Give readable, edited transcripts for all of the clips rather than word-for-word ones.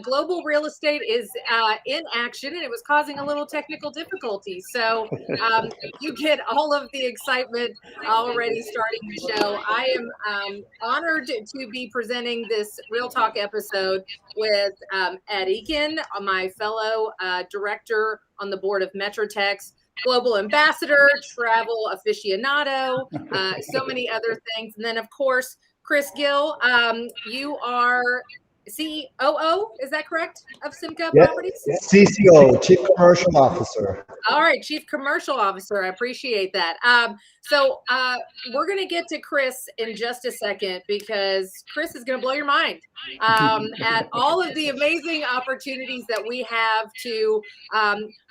global real estate is in action, and it was causing a little technical difficulty. So you get all of the excitement already starting the show. I am honored to be presenting this Real Talk episode with Ed Eakin, my fellow director on the board of MetroTechs, global ambassador, travel aficionado, so many other things. And then, of course, Chris Gill, you are COO, is that correct, of SIMCA Properties? CCO, Chief Commercial Officer. All right, Chief Commercial Officer. I appreciate that. So we're going to get to Chris in just a second, because Chris is going to blow your mind at all of the amazing opportunities that we have to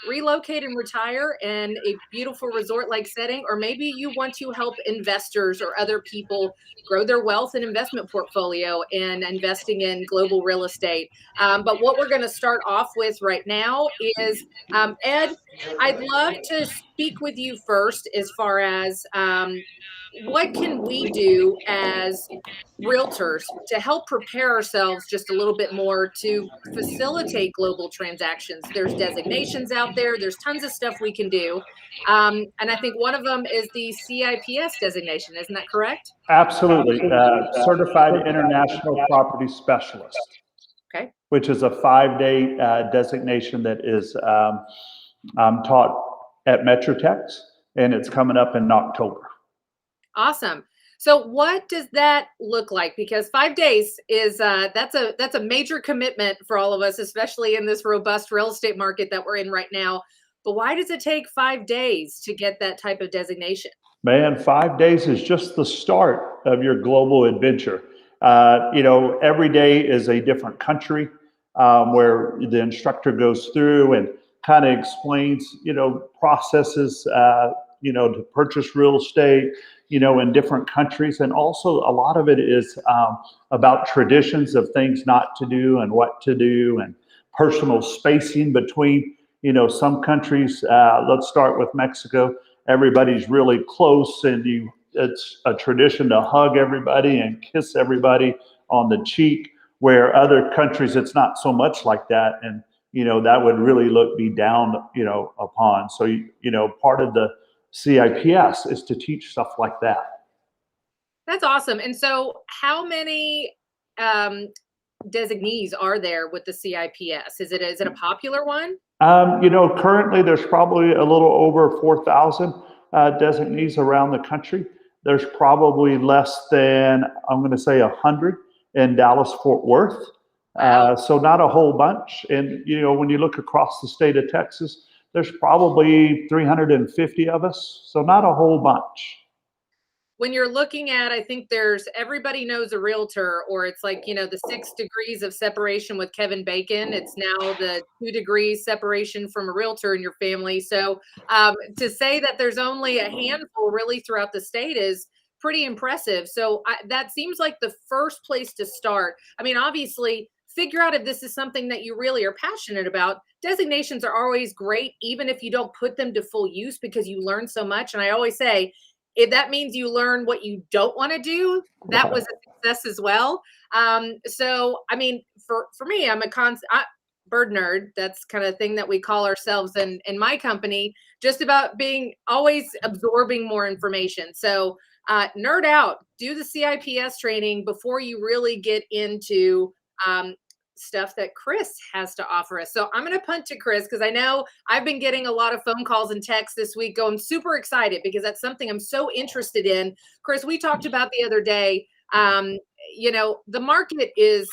relocate and retire in a beautiful resort-like setting, or maybe you want to help investors or other people grow their wealth and investment portfolio and investing in global real estate. But what we're going to start off with right now is, Ed, I'd love to speak with you first as far as what can we do as realtors to help prepare ourselves just a little bit more to facilitate global transactions. There's designations out there. There's tons of stuff we can do. And I think one of them is the CIPs designation. Isn't that correct? Absolutely. Certified International Property Specialist. Okay. Which is a 5-day designation that is taught at MetroTechs, and it's coming up in October. Awesome. So what does that look like? Because 5 days is that's a major commitment for all of us, especially in this robust real estate market that we're in right now. But why does it take 5 days to get that type of designation? Man, 5 days is just the start of your global adventure. Every day is a different country where the instructor goes through and kind of explains, processes, to purchase real estate, in different countries. And also a lot of it is about traditions of things not to do and what to do, and personal spacing between, some countries. Let's start with Mexico. Everybody's really close, and it's a tradition to hug everybody and kiss everybody on the cheek, where other countries, it's not so much like that. And, that would really be down, upon. So, part of the CIPs is to teach stuff like that. That's awesome. And so how many designees are there with the CIPs? Is it a popular one? Currently there's probably a little over 4,000 designees around the country. There's probably less than, I'm going to say 100 in Dallas-Fort Worth. So not a whole bunch. And, when you look across the state of Texas, there's probably 350 of us. So not a whole bunch. When you're looking at, I think everybody knows a realtor, or it's like, the 6 degrees of separation with Kevin Bacon. It's now the 2 degrees separation from a realtor in your family. So to say that there's only a handful really throughout the state is pretty impressive. So that seems like the first place to start. I mean, obviously, figure out if this is something that you really are passionate about. Designations are always great, even if you don't put them to full use, because you learn so much. And I always say, if that means you learn what you don't want to do, that was a success as well. So, I mean, for me, I'm a bird nerd. That's kind of thing that we call ourselves in my company, just about being always absorbing more information. So nerd out, do the CIPs training before you really get into stuff that Chris has to offer us. So I'm going to punt to Chris, because I know I've been getting a lot of phone calls and texts this week going super excited, because that's something I'm so interested in. Chris, we talked about the other day, the market is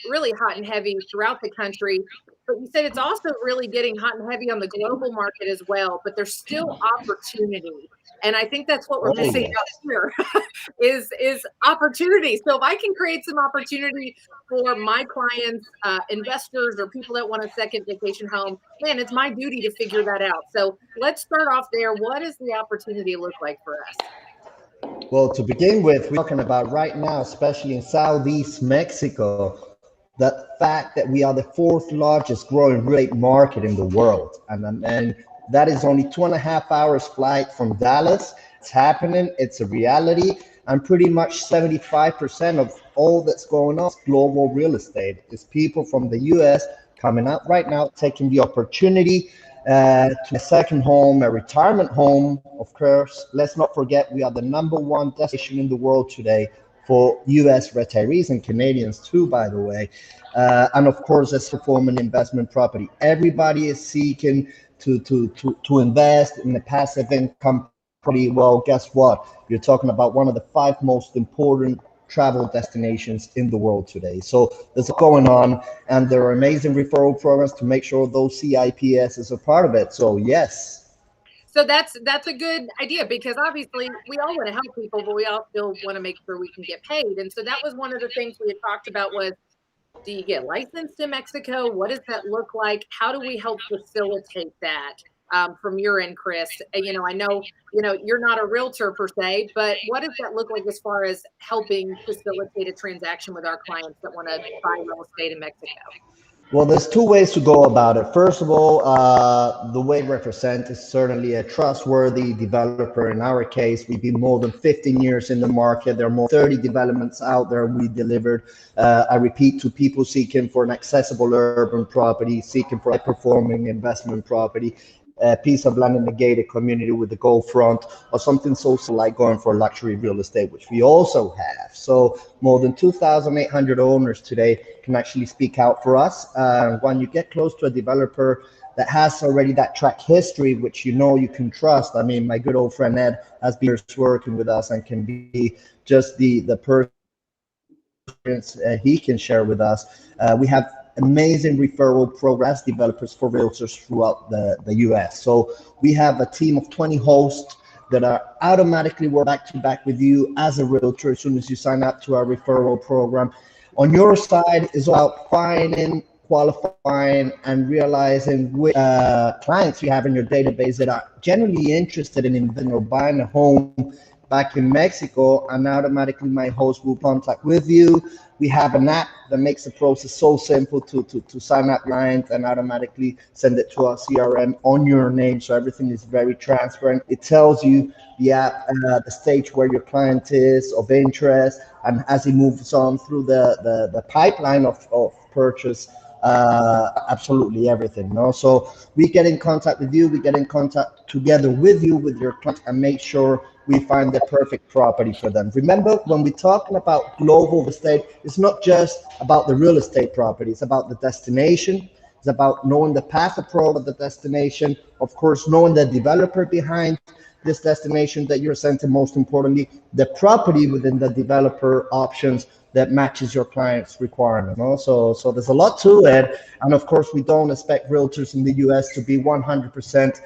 really hot and heavy throughout the country, but you said it's also really getting hot and heavy on the global market as well, but there's still opportunity. And I think that's what we're missing out here is opportunity. So if I can create some opportunity for my clients, investors, or people that want a second vacation home, man, it's my duty to figure that out. So let's start off there. What does the opportunity look like for us? Well, to begin with, we're talking about right now, especially in Southeast Mexico, the fact that we are the 4th largest growing real estate market in the world. And that is only 2.5 hours flight from Dallas. It's happening. It's a reality. And pretty much 75% of all that's going on is global real estate. It's people from the US coming out right now, taking the opportunity to a second home, a retirement home. Of course, let's not forget we are the #1 destination in the world today for US retirees and Canadians too, by the way. And of course, as a form an investment property. Everybody is seeking to invest in a passive income property. Well, guess what? You're talking about one of the 5 most important travel destinations in the world today. So there's going on, and there are amazing referral programs to make sure those CIPs is a part of it. So yes. So that's a good idea, because obviously we all want to help people, but we all still want to make sure we can get paid. And so that was one of the things we had talked about was, do you get licensed in Mexico? What does that look like? How do we help facilitate that from your end, Chris? I know, you're not a realtor per se, but what does that look like as far as helping facilitate a transaction with our clients that want to buy real estate in Mexico? Well, there's 2 ways to go about it. First of all, the way we represent is certainly a trustworthy developer. In our case, we've been more than 15 years in the market. There are more than 30 developments out there we delivered. I repeat, to people seeking for an accessible urban property, seeking for a performing investment property, a piece of land in a gated community with the gold front, or something social like going for luxury real estate, which we also have. So more than 2,800 owners today can actually speak out for us. When you get close to a developer that has already that track history, which you can trust. I mean, my good old friend Ed has been working with us and can be just the person he can share with us. We have amazing referral programs, developers for realtors throughout the US. So we have a team of 20 hosts that are automatically work back to back with you as a realtor as soon as you sign up to our referral program. On your side is about finding, qualifying, and realizing which clients you have in your database that are generally interested in buying a home back in Mexico, and automatically my host will contact with you. We have an app that makes the process so simple to sign up clients and automatically send it to our CRM on your name. So everything is very transparent. It tells you the app, the stage where your client is of interest, and as he moves on through the pipeline of purchase, absolutely everything. So we get in contact with you, we get in contact together with you, with your client, and make sure we find the perfect property for them. Remember, when we're talking about global real estate, it's not just about the real estate property, it's about the destination. It's about knowing the path approach of the destination, of course, knowing the developer behind this destination that you're sent, and most importantly, the property within the developer options that matches your client's requirement. So there's a lot to it. And of course, we don't expect realtors in the US to be 100%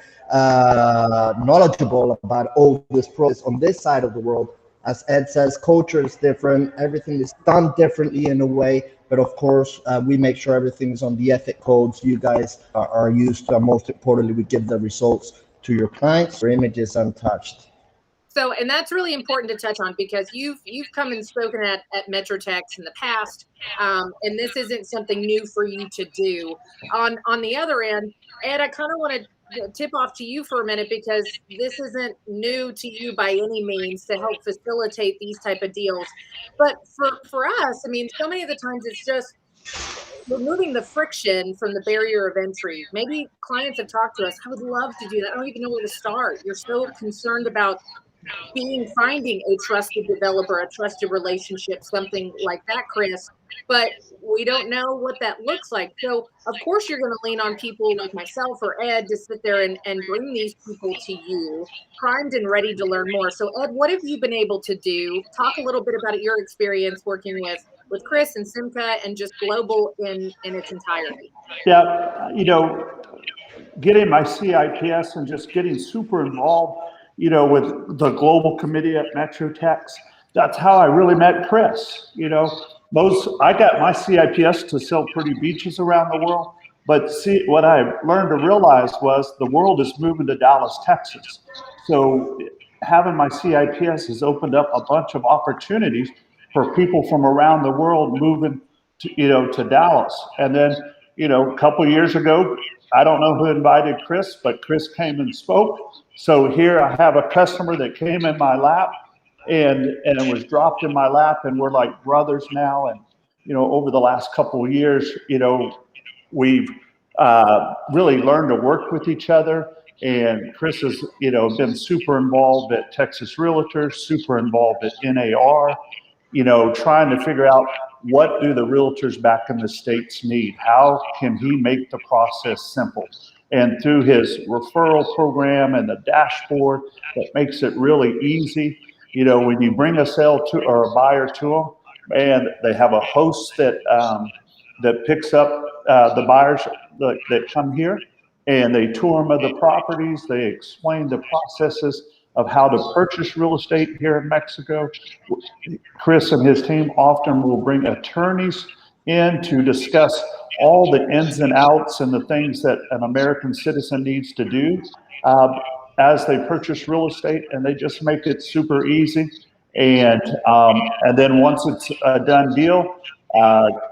knowledgeable about all this process on this side of the world. As Ed says, culture is different. Everything is done differently in a way. But of course, we make sure everything's on the ethic codes you guys are used to. And most importantly, we give the results to your clients. Your image is untouched. So, and that's really important to touch on, because you've come and spoken at MetroTechs in the past, and this isn't something new for you to do. On the other end, Ed, I kind of want to tip off to you for a minute, because this isn't new to you by any means to help facilitate these type of deals. But for us, I mean, so many of the times it's just removing the friction from the barrier of entry. Maybe clients have talked to us, I would love to do that. I don't even know where to start. You're so concerned about finding a trusted developer, a trusted relationship, something like that, Chris, but we don't know what that looks like. So of course you're going to lean on people like myself or Ed to sit there and bring these people to you primed and ready to learn more. So Ed, what have you been able to do? Talk a little bit about your experience working with Chris and SIMCA and just global in its entirety. Yeah, getting my CIPS and just getting super involved, with the global committee at MetroTechs. That's how I really met Chris. I got my CIPS to sell pretty beaches around the world, but see, what I learned to realize was the world is moving to Dallas, Texas. So having my CIPS has opened up a bunch of opportunities for people from around the world moving to Dallas. And then, a couple of years ago, I don't know who invited Chris, but Chris came and spoke. So here I have a customer that came in my lap and it was dropped in my lap, and we're like brothers now. And over the last couple of years, we've really learned to work with each other. And Chris has, been super involved at Texas Realtors, super involved at NAR, trying to figure out what do the realtors back in the States need? How can he make the process simple? And through his referral program and the dashboard that makes it really easy, when you bring a sale to or a buyer to them, and they have a host that that picks up the buyers that come here, and they tour them of the properties. They explain the processes of how to purchase real estate here in Mexico. Chris and his team often will bring attorneys in to discuss all the ins and outs and the things that an American citizen needs to do as they purchase real estate, and they just make it super easy. And then once it's a done deal,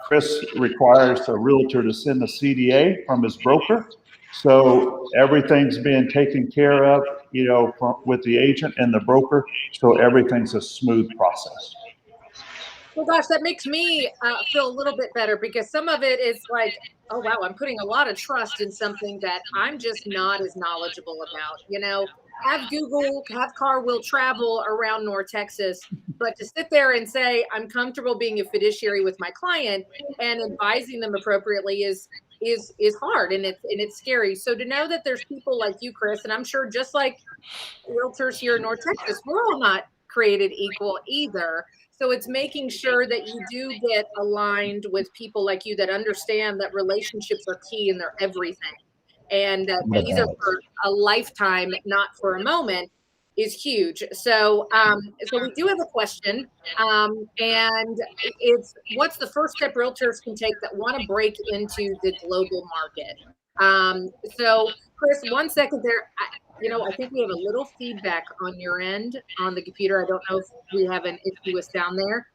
Chris requires a realtor to send a CDA from his broker. So everything's being taken care of, with the agent and the broker. So everything's a smooth process. Well, gosh, that makes me feel a little bit better, because some of it is like, oh, wow, I'm putting a lot of trust in something that I'm just not as knowledgeable about. Have Google, have Car Will Travel around North Texas, but to sit there and say, I'm comfortable being a fiduciary with my client and advising them appropriately is hard, and it's scary. So to know that there's people like you, Chris, and I'm sure just like realtors here in North Texas, we're all not created equal either. So it's making sure that you do get aligned with people like you that understand that relationships are key and they're everything. And these are for a lifetime, not for a moment, is huge. So so we do have a question, and it's, what's the first step realtors can take that want to break into the global market? So Chris, 1 second there. I think we have a little feedback on your end on the computer. I don't know if we have an issue with sound there,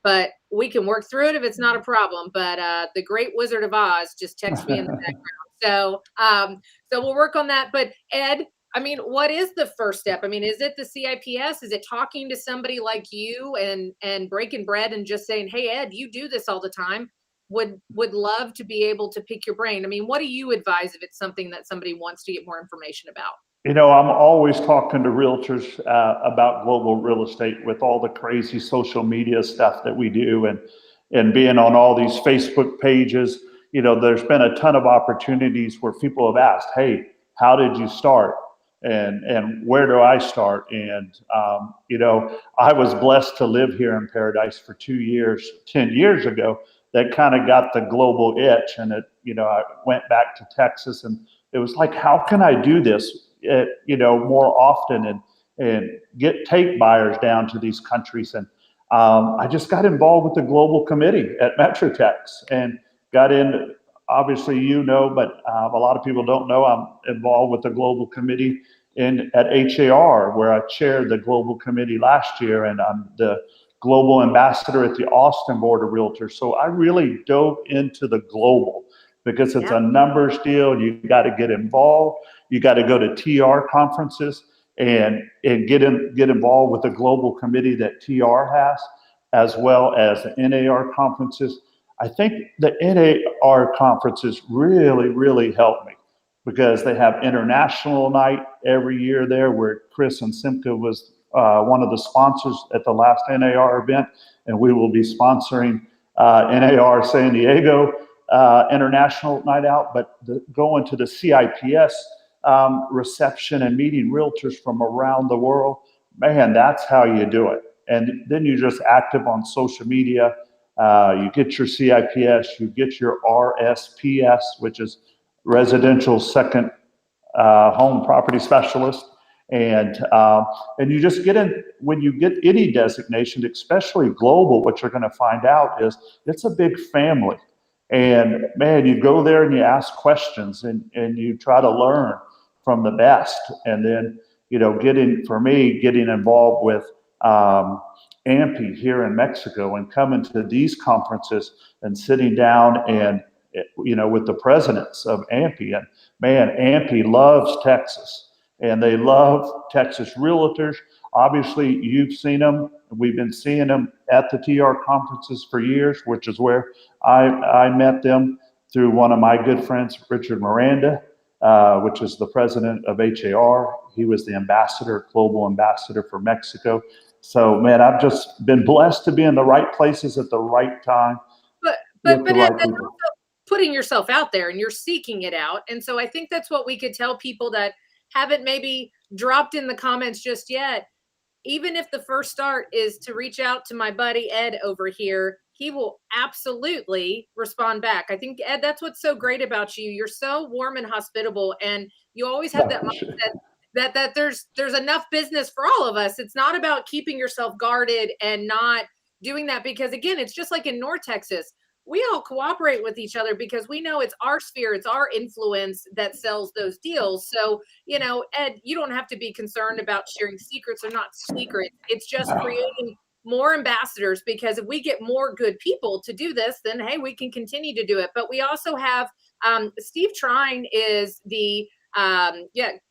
but we can work through it if it's not a problem. But the great Wizard of Oz just texted me in the background. So so we'll work on that. But Ed, what is the first step? Is it the CIPS? Is it talking to somebody like you and breaking bread and just saying, hey, Ed, you do this all the time. Would love to be able to pick your brain. What do you advise if it's something that somebody wants to get more information about? I'm always talking to realtors about global real estate with all the crazy social media stuff that we do, and being on all these Facebook pages. There's been a ton of opportunities where people have asked, hey, how did you start? And where do I start? And, I was blessed to live here in Paradise for 2 years, 10 years ago. That kind of got the global itch, and I went back to Texas, and it was like, how can I do this, more often and take buyers down to these countries? And I just got involved with the global committee at MetroTechs and got in. Obviously, but a lot of people don't know I'm involved with the global committee at HAR, where I chaired the global committee last year, and I'm the global ambassador at the Austin Board of Realtors. So I really dove into the global because it's a numbers deal. You got to get involved. You got to go to TR conferences and get involved with the global committee that TR has, as well as the NAR conferences. I think the NAR conferences really, really helped me because they have international night every year there, where Chris and SIMCA was one of the sponsors at the last NAR event, and we will be sponsoring NAR San Diego International Night Out. But going to the CIPS reception and meeting realtors from around the world, man, that's how you do it. And then you're just active on social media. You get your CIPS, you get your RSPS, which is Residential Second Home Property Specialist. And you just get in. When you get any designation, especially global, what you're going to find out is it's a big family. And man, you go there and you ask questions and you try to learn from the best. And then, getting involved with AMPI here in Mexico and coming to these conferences and sitting down and, with the presidents of AMPI. And man, AMPI loves Texas. And they love Texas realtors. Obviously, you've seen them. We've been seeing them at the TR conferences for years, which is where I met them through one of my good friends, Richard Miranda, which is the president of HAR. He was the ambassador, global ambassador for Mexico. So, man, I've just been blessed to be in the right places at the right time. But also putting yourself out there, and you're seeking it out. And so I think that's what we could tell people that haven't maybe dropped in the comments just yet. Even if the first start is to reach out to my buddy Ed over here, he will absolutely respond back. I think, Ed, that's what's so great about you. You're so warm and hospitable, and you always have that mindset that there's enough business for all of us. It's not about keeping yourself guarded and not doing that, because again, it's just like in North Texas. We all cooperate with each other because we know it's our sphere, it's our influence that sells those deals. So, you know, Ed, you don't have to be concerned about sharing secrets or not secrets. It's just creating more ambassadors, because if we get more good people to do this, then hey, we can continue to do it. But we also have Steve Trine is the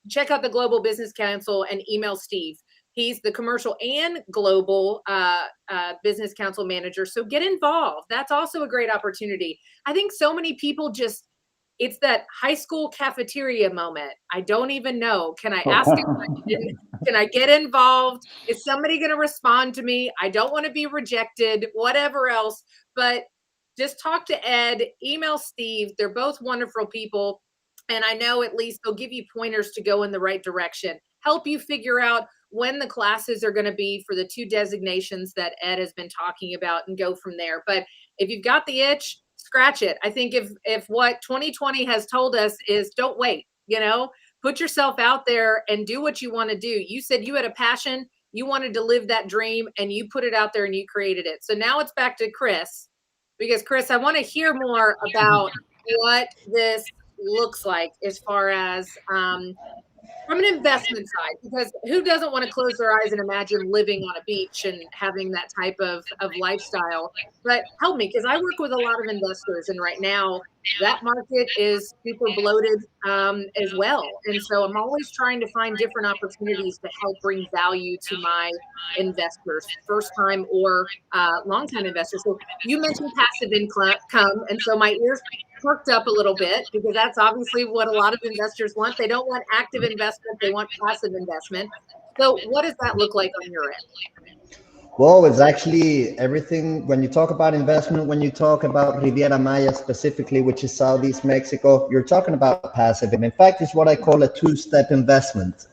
check out the Global Business Council and email Steve. He's the commercial and global business council manager. So get involved. That's also a great opportunity. I think so many people it's that high school cafeteria moment. I don't even know. Can I ask a question? Can I get involved? Is somebody going to respond to me? I don't want to be rejected, whatever else. But just talk to Ed, email Steve. They're both wonderful people. And I know at least they'll give you pointers to go in the right direction, help you figure out when the classes are going to be for the 2 designations that Ed has been talking about, and go from there. But if you've got the itch, scratch it. I think if what 2020 has told us is don't wait, put yourself out there and do what you want to do. You said you had a passion, you wanted to live that dream, and you put it out there and you created it. So now it's back to Chris, because Chris, I want to hear more about what this looks like as far as from an investment side, because who doesn't want to close their eyes and imagine living on a beach and having that type of lifestyle? But help me, because I work with a lot of investors, and right now that market is super bloated as well. And so I'm always trying to find different opportunities to help bring value to my investors, first time or long time investors. So you mentioned passive income, and so my ears perked up a little bit, because that's obviously what a lot of investors want. They don't want active investment, they want passive investment. So what does that look like on your end? Well, it's actually everything. When you talk about investment, when you talk about Riviera Maya specifically, which is Southeast Mexico, you're talking about passive. In fact, it's what I call a 2-step investment.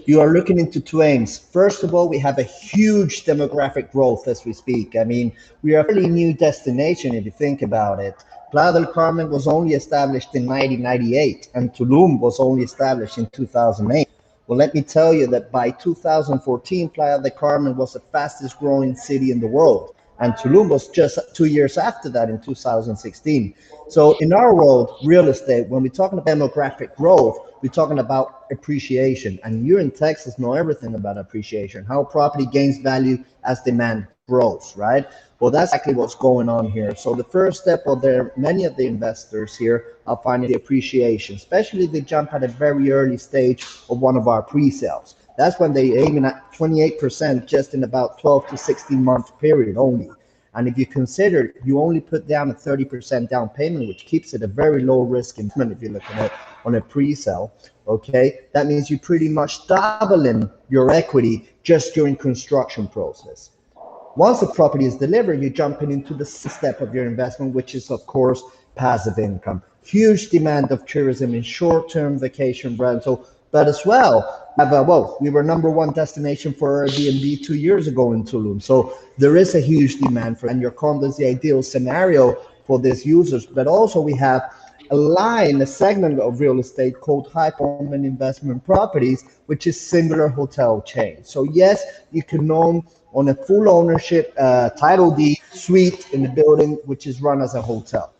You are looking into 2 aims. First of all, we have a huge demographic growth as we speak. I mean, we are a fairly new destination if you think about it. Playa del Carmen was only established in 1998, and Tulum was only established in 2008. Well, let me tell you that by 2014, Playa del Carmen was the fastest growing city in the world. And Tulum was just 2 years after that in 2016. So in our world, real estate, when we're talking about demographic growth, we're talking about appreciation. And you in Texas know everything about appreciation, how property gains value as demand grows, right? Well, that's exactly what's going on here. So the first step of many of the investors here are finding the appreciation, especially if they jump at a very early stage of one of our pre-sales. That's when they aiming at 28% just in about 12 to 16 month period only. And if you consider you only put down a 30% down payment, which keeps it a very low risk investment if you're looking at on a pre-sale, okay, that means you're pretty much doubling your equity just during construction process. Once the property is delivered, you're jumping into the step of your investment, which is, of course, passive income. Huge demand of tourism in short-term vacation rental, but as well, we were #1 destination for Airbnb 2 years ago in Tulum. So there is a huge demand for, and your condo is the ideal scenario for these users. But also we have a segment of real estate called high performing investment properties, which is singular hotel chain. So yes, you can own on a full ownership title deed suite in the building, which is run as a hotel.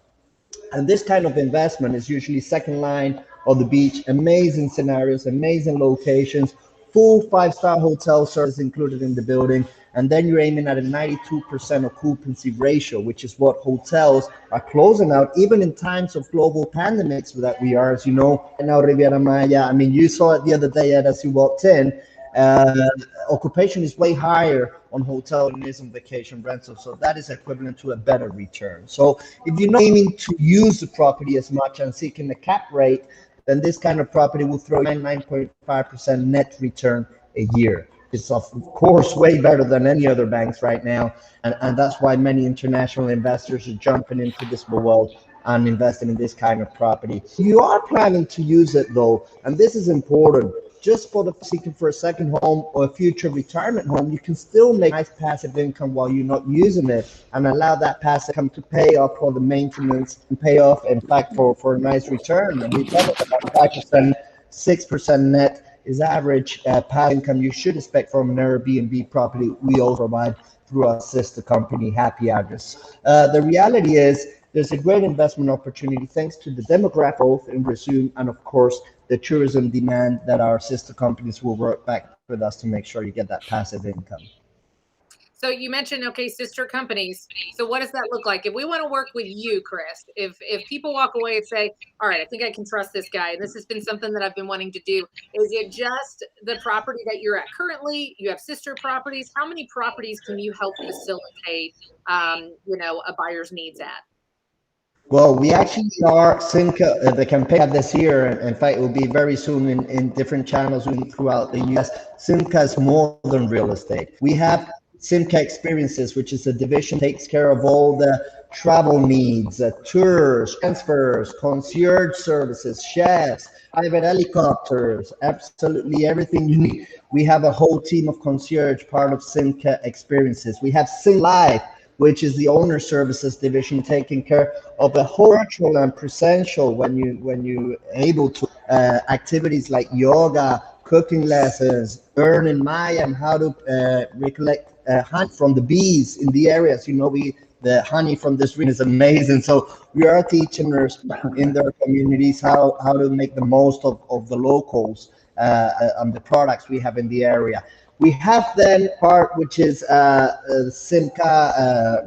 And this kind of investment is usually second line of the beach, amazing scenarios, amazing locations, full 5-star hotel service included in the building. And then you're aiming at a 92% occupancy ratio, which is what hotels are closing out, even in times of global pandemics that we are, as you know, now Riviera Maya. I mean, you saw it the other day, Ed, as you walked in. Uh, Occupation is way higher on hotel than it is on vacation rental, so that is equivalent to a better return. So if you're not aiming to use the property as much and seeking a cap rate, then this kind of property will throw 9.5% net return a year. It's of course way better than any other banks right now, and that's why many international investors are jumping into this world and investing in this kind of property. You are planning to use it though, and this is important. Just for the seeking for a second home or a future retirement home, you can still make nice passive income while you're not using it, and allow that passive income to pay off for the maintenance and pay off, in fact, for a nice return. And we talk about 5%, 6% net is average passive income you should expect from an Airbnb property we also provide through our sister company, Happy Address. The reality is there's a great investment opportunity thanks to the demographic growth in resume, and of course the tourism demand that our sister companies will work back with us to make sure you get that passive income. So you mentioned, okay, sister companies. So what does that look like? If we want to work with you, Chris, if people walk away and say, all right, I think I can trust this guy, and this has been something that I've been wanting to do, is it just the property that you're at currently? You have sister properties. How many properties can you help facilitate, a buyer's needs at? Well, we actually are SIMCA, the campaign this year. In fact, it will be very soon in different channels throughout the US. SIMCA is more than real estate. We have SIMCA Experiences, which is a division that takes care of all the travel needs, tours, transfers, concierge services, chefs, private helicopters, absolutely everything you need. We have a whole team of concierge part of SIMCA Experiences. We have SimLife, which is the owner services division taking care of the whole virtual and presential when you able to activities like yoga, cooking lessons, learn in Maya and how to recollect honey from the bees in the areas. The honey from this region is amazing. So we are teaching us in their communities how to make the most of the locals and the products we have in the area. We have then part which is SIMCA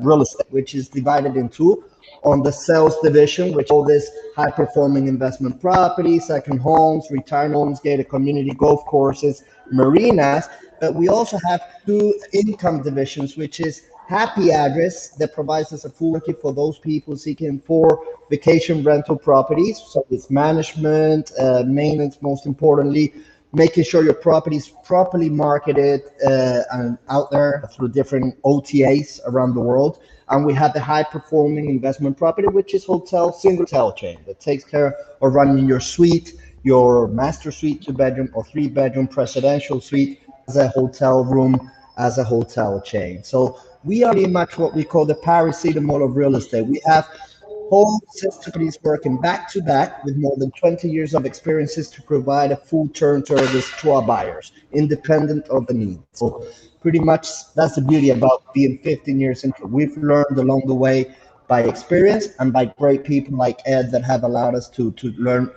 real estate, which is divided in two. On the sales division, which all this high performing investment properties, second homes, retirement homes, gated community, golf courses, marinas. But we also have two income divisions, which is Happy Address, that provides us a full market for those people seeking for vacation rental properties. So it's management, maintenance, most importantly, making sure your property is properly marketed and out there through different OTAs around the world. And we have the high performing investment property, which is single hotel chain that takes care of running your suite, your master suite, 2-bedroom or 3-bedroom presidential suite as a hotel room, as a hotel chain. So we are pretty much what we call the paracetamol of real estate. We have whole sister companies working back to back with more than 20 years of experiences to provide a full turn service to our buyers, independent of the needs. So pretty much that's the beauty about being 15 years into. We've learned along the way by experience and by great people like Ed that have allowed us to learn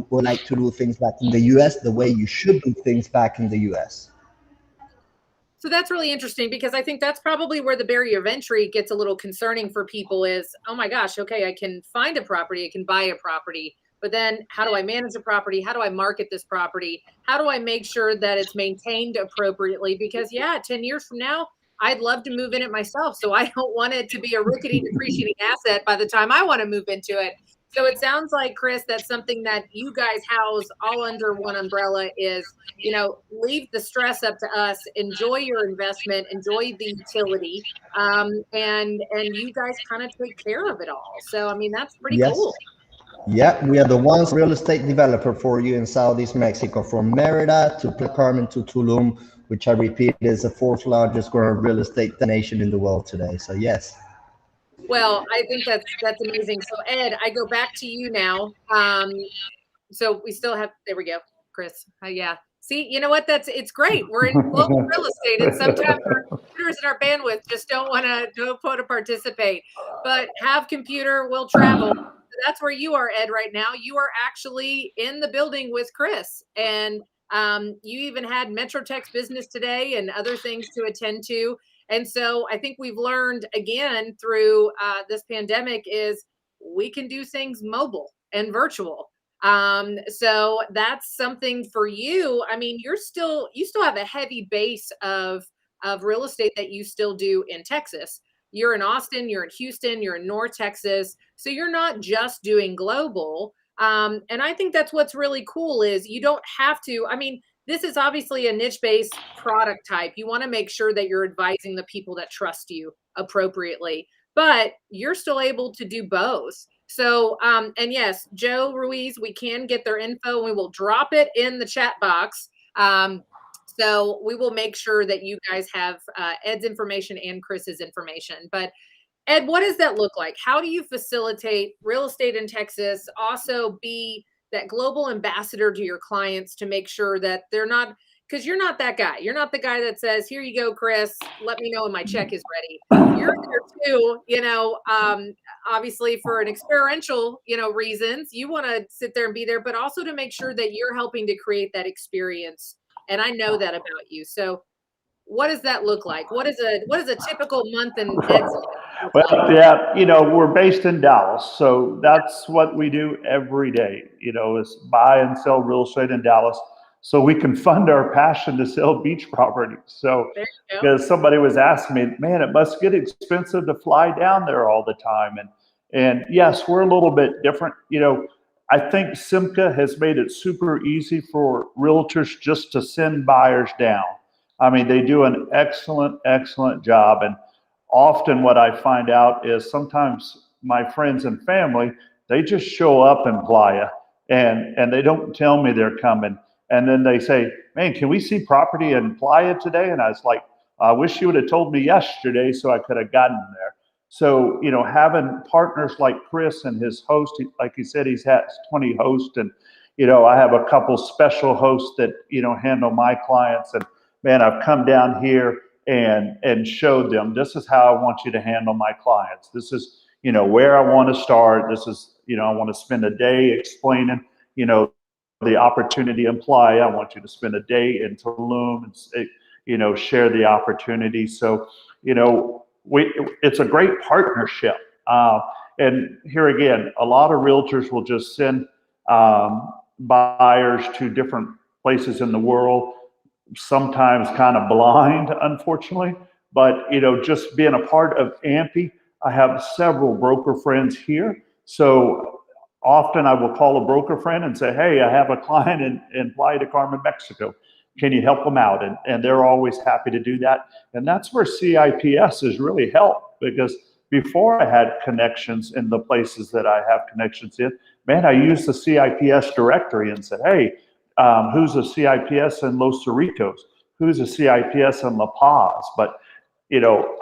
like to do things back in the US, the way you should do things back in the US. So that's really interesting, because I think that's probably where the barrier of entry gets a little concerning for people is, oh my gosh, okay, I can find a property, I can buy a property, but then how do I manage a property? How do I market this property? How do I make sure that it's maintained appropriately? Because 10 years from now, I'd love to move in it myself. So I don't want it to be a rickety depreciating asset by the time I want to move into it. So it sounds like, Chris, that's something that you guys house all under one umbrella is, leave the stress up to us, enjoy your investment, enjoy the utility, and you guys kind of take care of it all. So, I mean, that's pretty cool. Yeah, we are the ones real estate developer for you in Southeast Mexico, from Merida to Playa Carmen to Tulum, which I repeat is the 4th largest growing real estate destination in the world today. So yes. Well, I think that's amazing. So Ed, I go back to you now. So we still have, there we go, Chris. Yeah. See, you know what? It's great. We're in global real estate, and sometimes our computers and our bandwidth just don't want to participate. But have computer, will travel. That's where you are, Ed, right now. You are actually in the building with Chris, and you even had MetroTechs business today and other things to attend to. And so I think we've learned again through this pandemic is we can do things mobile and virtual. So that's something for you. I mean, you still have a heavy base of real estate that you still do in Texas. You're in Austin, you're in Houston, you're in North Texas. So you're not just doing global. And I think that's what's really cool is you don't have to, I mean, this is obviously a niche-based product type. You want to make sure that you're advising the people that trust you appropriately, but you're still able to do both. So, and yes, Joe Ruiz, we can get their info. We will drop it in the chat box. So we will make sure that you guys have Ed's information and Chris's information. But Ed, what does that look like? How do you facilitate real estate in Texas? Also be that global ambassador to your clients to make sure that they're not, because you're not that guy. You're not the guy that says, here you go, Chris, let me know when my check is ready. You're there too, obviously for an experiential, reasons. You want to sit there and be there, but also to make sure that you're helping to create that experience. And I know that about you. So what does that look like? What is a typical month in Ed's life? Well, yeah, we're based in Dallas, so that's what we do every day, is buy and sell real estate in Dallas so we can fund our passion to sell beach properties. So because somebody was asking me, man, it must get expensive to fly down there all the time. And yes, we're a little bit different. I think SIMCA has made it super easy for realtors just to send buyers down. I mean, they do an excellent, excellent job. And often what I find out is sometimes my friends and family, they just show up in Playa and they don't tell me they're coming. And then they say, man, can we see property in Playa today? And I was like, I wish you would have told me yesterday so I could have gotten there. So, having partners like Chris and his host, like he said, he's had 20 hosts. And, I have a couple special hosts that, handle my clients. And man, I've come down here and showed them, this is how I want you to handle my clients. This is, where I want to start. This is, I want to spend a day explaining, the opportunity in Playa. I want you to spend a day in Tulum and, share the opportunity. So, it's a great partnership. And here again, a lot of realtors will just send buyers to different places in the world, sometimes kind of blind, unfortunately. But, just being a part of AMPI, I have several broker friends here. So often I will call a broker friend and say, hey, I have a client in Playa del Carmen, Mexico. Can you help them out? And they're always happy to do that. And that's where CIPS has really helped, because before I had connections in the places that I have connections in, man, I used the CIPS directory and said, hey, who's a CIPS in Los Cerritos? Who's a CIPS in La Paz? But,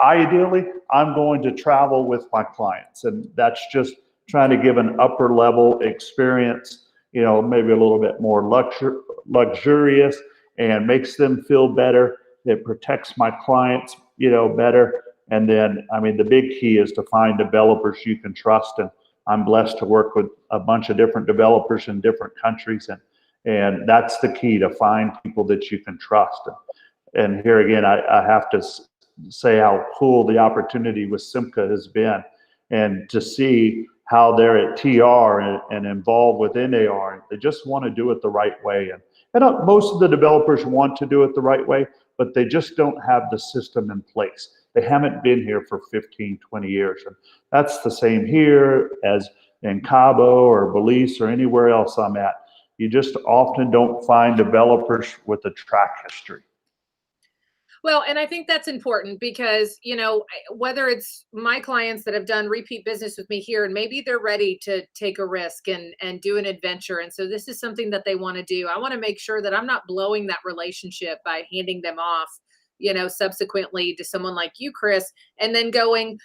ideally, I'm going to travel with my clients. And that's just trying to give an upper level experience, maybe a little bit more luxurious, and makes them feel better. It protects my clients, better. And then, I mean, the big key is to find developers you can trust. And I'm blessed to work with a bunch of different developers in different countries. And that's the key, to find people that you can trust. And here again, I have to say how cool the opportunity with SIMCA has been, and to see how they're at TR and involved with NAR. They just want to do it the right way. And most of the developers want to do it the right way, but they just don't have the system in place. They haven't been here for 15, 20 years. And that's the same here as in Cabo or Belize or anywhere else I'm at. You just often don't find developers with a track history. Well, and I think that's important because, whether it's my clients that have done repeat business with me here, and maybe they're ready to take a risk and do an adventure. And so this is something that they want to do. I want to make sure that I'm not blowing that relationship by handing them off, subsequently to someone like you, Chris, and then going,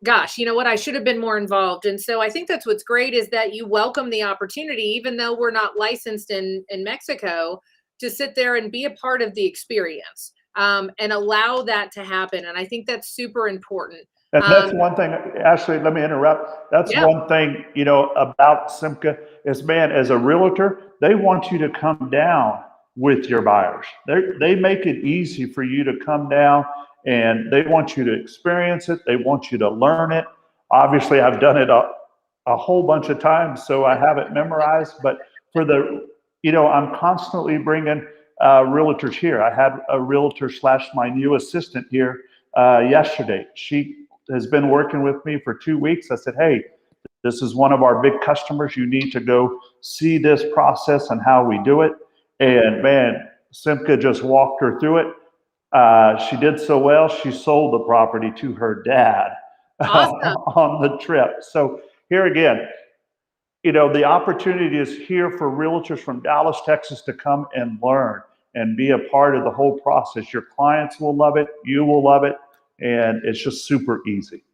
gosh, you know what, I should have been more involved. And so I think that's what's great, is that you welcome the opportunity, even though we're not licensed in Mexico, to sit there and be a part of the experience. And allow that to happen. And I think that's super important. And that's one thing, Ashley, let me interrupt. That's one thing, about SIMCA is, man, as a realtor, they want you to come down with your buyers. They make it easy for you to come down, and they want you to experience it. They want you to learn it. Obviously, I've done it a whole bunch of times, so I have it memorized. But for the, I'm constantly bringing realtors here. I had a realtor / my new assistant here yesterday. She has been working with me for 2 weeks. I said, hey, this is one of our big customers. You need to go see this process and how we do it. And man, SIMCA just walked her through it. She did so well, she sold the property to her dad. Awesome. On the trip. So here again, the opportunity is here for realtors from Dallas, Texas to come and learn and be a part of the whole process. Your clients will love it. You will love it. And it's just super easy.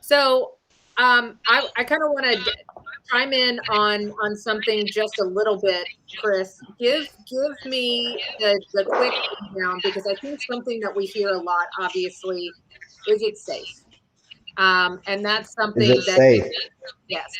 So I kind of want to chime in on something just a little bit, Chris. Give me the quick rundown, because I think something that we hear a lot, obviously, is it safe? And that's something Is it safe? Yes.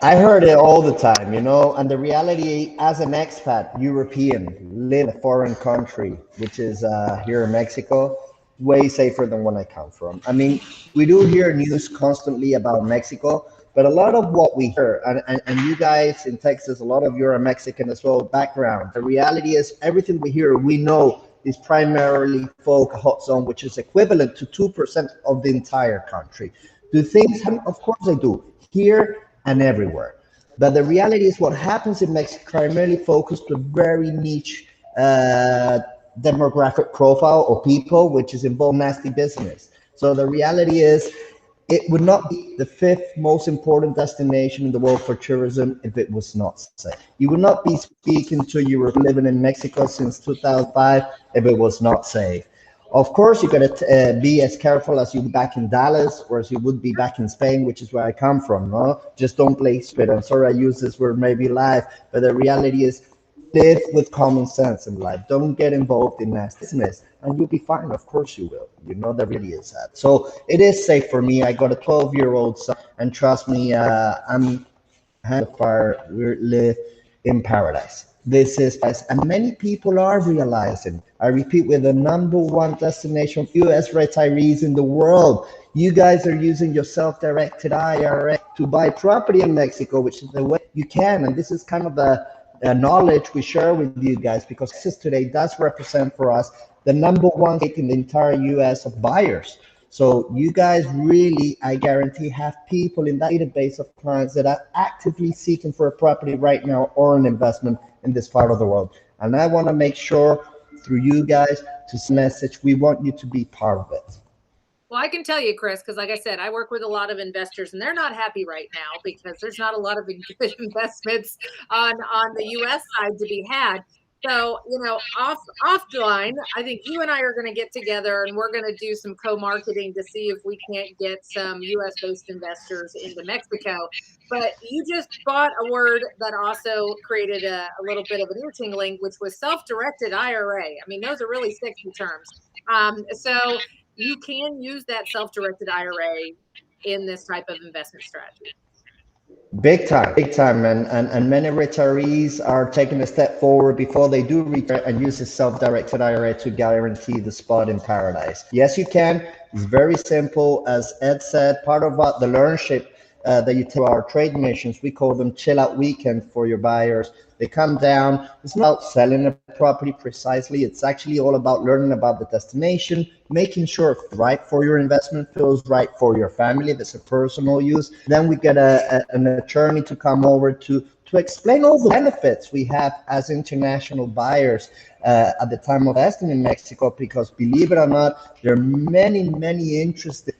I heard it all the time, and the reality as an expat European, live in a foreign country, which is here in Mexico, way safer than when I come from. I mean, we do hear news constantly about Mexico, but a lot of what we hear, and you guys in Texas, a lot of you are Mexican as well, background. The reality is everything we hear, we know is primarily folk hot zone, which is equivalent to 2% of the entire country. Do things happen? Of course they do. Here and everywhere. But the reality is what happens in Mexico primarily focused to very niche demographic profile or people, which is involved nasty business. So the reality is it would not be the 5th most important destination in the world for tourism if it was not safe. You would not be speaking to Europe living in Mexico since 2005 if it was not safe. Of course, you got to be as careful as you back in Dallas or as you would be back in Spain, which is where I come from. No, just don't play stupid. I'm sorry I use this word maybe live, but the reality is live with common sense in life. Don't get involved in nasty business, and you'll be fine. Of course you will. That really is that. So it is safe for me. I got a 12-year-old son, and trust me, I'm hand of fire. We live in paradise. This is, and many people are realizing, I repeat, we're the #1 destination for U.S. retirees in the world. You guys are using your self-directed IRA to buy property in Mexico, which is the way you can. And this is kind of the knowledge we share with you guys, because Texas today does represent for us the #1 state in the entire U.S. of buyers. So you guys really, I guarantee, have people in that database of clients that are actively seeking for a property right now or an investment in this part of the world. And I want to make sure through you guys to send a message, we want you to be part of it. Well, I can tell you, Chris, because like I said, I work with a lot of investors, and they're not happy right now because there's not a lot of good investments on the U.S. side to be had. So, offline, I think you and I are going to get together and we're going to do some co-marketing to see if we can't get some U.S.-based investors into Mexico. But you just bought a word that also created a little bit of an ear tingling, which was self-directed IRA. I mean, those are really sexy terms. So you can use that self-directed IRA in this type of investment strategy. Big time, and many retirees are taking a step forward before they do retire and use a self-directed IRA to guarantee the spot in paradise. Yes, you can. It's very simple. As Ed said, part of what the learnership that you take our trade missions, we call them chill out weekend for your buyers. They come down. It's not about selling a property precisely. It's actually all about learning about the destination, making sure it's right for your investment, feels right for your family. That's a personal use. Then we get an attorney to come over to explain all the benefits we have as international buyers at the time of investing in Mexico, because believe it or not, there are many interesting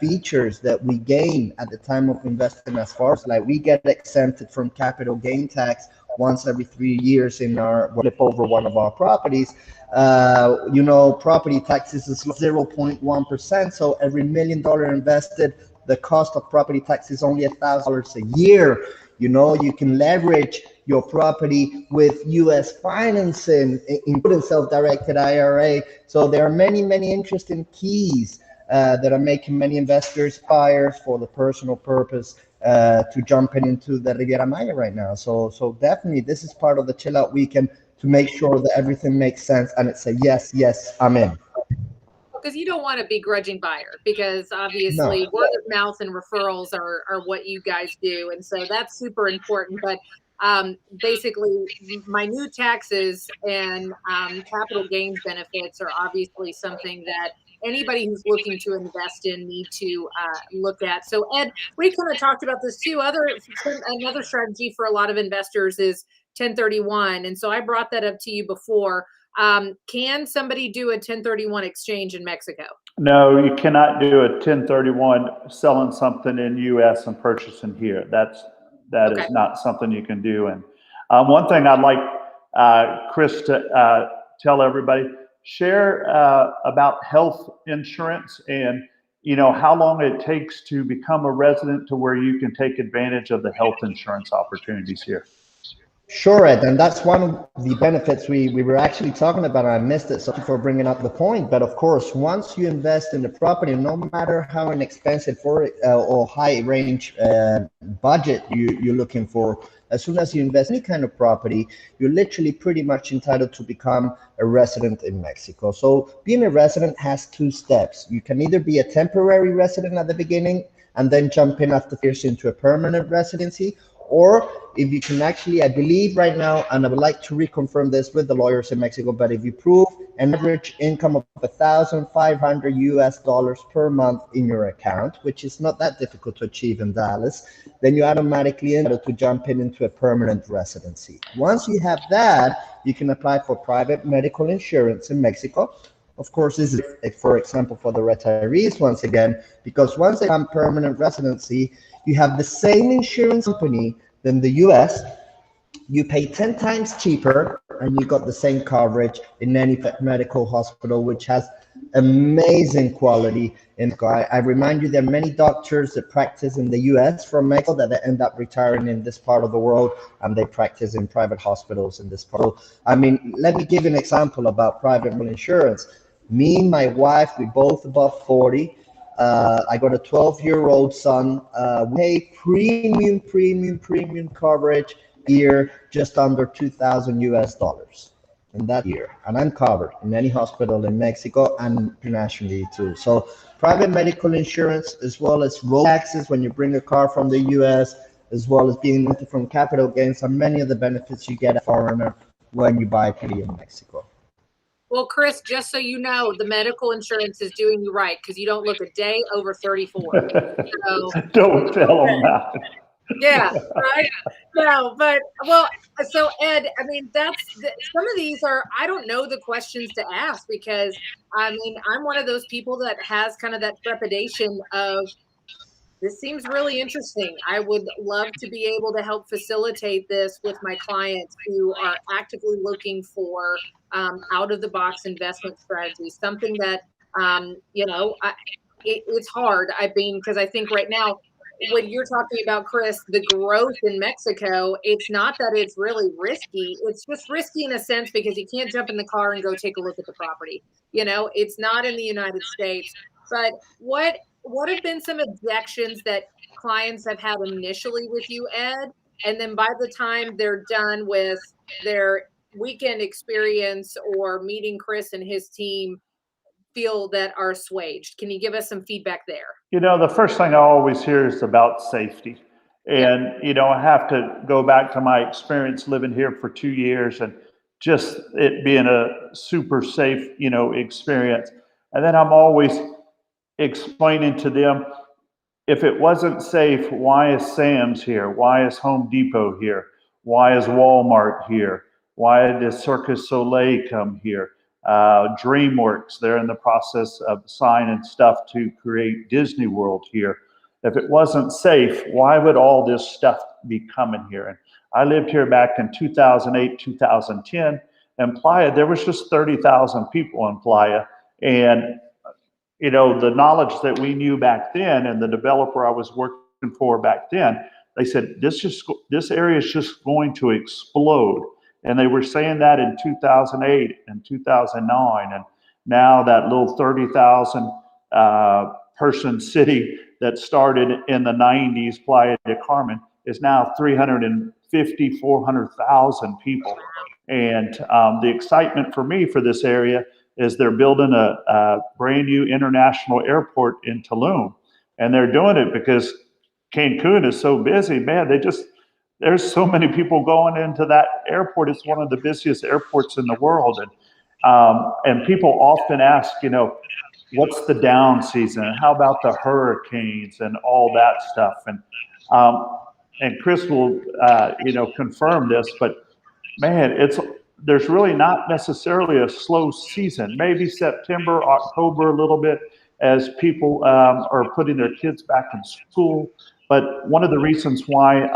features that we gain at the time of investing, as far as like we get exempted from capital gain tax once every 3 years in our flip over one of our properties. Property taxes is 0.1%. So every $1 million invested, the cost of property tax is only $1,000 a year. You can leverage your property with U.S. financing, including self-directed IRA. So there are many interesting keys that are making many investors, buyers, for the personal purpose to jumping into the Riviera Maya right now. So definitely this is part of the chill out weekend to make sure that everything makes sense and it's a yes, I'm in. Because you don't want a begrudging buyer, because obviously word of mouth and referrals are what you guys do. And so that's super important. But basically my new taxes and capital gains benefits are obviously something that anybody who's looking to invest in need to look at. So Ed, we kind of talked about this too. Another strategy for a lot of investors is 1031. And so I brought that up to you before. Can somebody do a 1031 exchange in Mexico? No, you cannot do a 1031 selling something in US and purchasing here. That Okay. is not something you can do. And one thing I'd like Chris to tell everybody, share about health insurance and how long it takes to become a resident to where you can take advantage of the health insurance opportunities here. Sure, Ed, and that's one of the benefits we were actually talking about. I missed it, so thank you for bringing up the point. But of course, once you invest in the property, no matter how inexpensive or high range budget you're looking for, as soon as you invest in any kind of property, you're literally pretty much entitled to become a resident in Mexico. So being a resident has two steps. You can either be a temporary resident at the beginning and then jump in after 3 years into a permanent residency, or if you can actually, I believe right now, and I would like to reconfirm this with the lawyers in Mexico, but if you prove an average income of $1,500 per month in your account, which is not that difficult to achieve in Dallas, then you automatically entitled to jump into a permanent residency. Once you have that, you can apply for private medical insurance in Mexico. Of course, this is, for example, for the retirees, once again, because once they become permanent residency, you have the same insurance company than the US. You pay 10 times cheaper, and you got the same coverage in any medical hospital, which has amazing quality. And I remind you, there are many doctors that practice in the US from Mexico that end up retiring in this part of the world, and they practice in private hospitals in this part. So, I mean, let me give you an example about private insurance. Me and my wife, we both above 40. I got a 12-year-old son. We pay premium coverage year, just under $2,000 in that year, and I'm covered in any hospital in Mexico and internationally too. So private medical insurance, as well as road taxes when you bring a car from the US, as well as being limited from capital gains, are many of the benefits you get as a foreigner when you buy property in Mexico. Well, Chris, just so you know, the medical insurance is doing you right because you don't look a day over 34. So, don't tell them that. Yeah, right. No, but well, so Ed, I mean, some of these are, I don't know the questions to ask because I mean, I'm one of those people that has kind of that trepidation of, this seems really interesting. I would love to be able to help facilitate this with my clients who are actively looking for out of the box investment strategies, something that, it's hard. I mean, because I think right now, when you're talking about, Chris, the growth in Mexico, it's not that it's really risky. It's just risky in a sense because you can't jump in the car and go take a look at the property. It's not in the United States. But what have been some objections that clients have had initially with you, Ed? And then by the time they're done with their weekend experience or meeting Chris and his team, feel that are assuaged? Can you give us some feedback there? The first thing I always hear is about safety. And, I have to go back to my experience living here for 2 years and just it being a super safe, experience. And then I'm always explaining to them, if it wasn't safe, why is Sam's here? Why is Home Depot here? Why is Walmart here? Why did Cirque du Soleil come here? DreamWorks, they're in the process of signing stuff to create Disney World here. If it wasn't safe, why would all this stuff be coming here? And I lived here back in 2008, 2010. And Playa, there was just 30,000 people in Playa. And the knowledge that we knew back then and the developer I was working for back then, they said, this area is just going to explode. And they were saying that in 2008 and 2009. And now that little 30,000 person city that started in the 90s, Playa del Carmen, is now 350, 400,000 people. And the excitement for me for this area is they're building a brand new international airport in Tulum. And they're doing it because Cancun is so busy, man. there's so many people going into that airport. It's one of the busiest airports in the world. And people often ask, you know, what's the down season? And how about the hurricanes and all that stuff? And Chris will, you know, confirm this, but man, there's really not necessarily a slow season. Maybe September, October, a little bit as people are putting their kids back in school. But one of the reasons why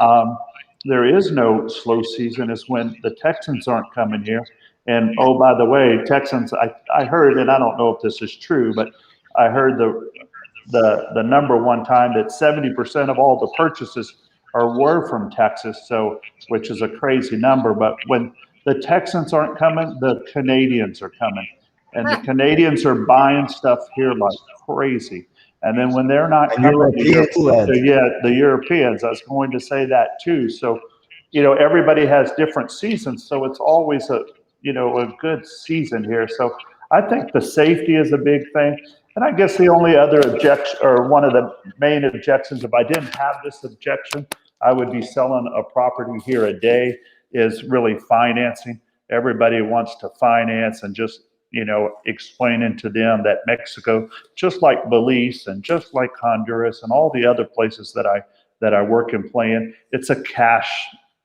there is no slow season is when the Texans aren't coming here. And oh, by the way, Texans, I heard, and I don't know if this is true, but I heard the number one time that 70% of all the purchases were from Texas, so which is a crazy number. But when the Texans aren't coming, the Canadians are coming, and the Canadians are buying stuff here like crazy. And then when they're not coming, the Europeans, I was going to say that too. So, you know, everybody has different seasons, so it's always a good season here. So I think the safety is a big thing. And I guess the only other objection, or one of the main objections, if I didn't have this objection, I would be selling a property here a day, is really financing. Everybody wants to finance, and just, you know, explaining to them that Mexico, just like Belize and just like Honduras and all the other places that I work and play in, it's a cash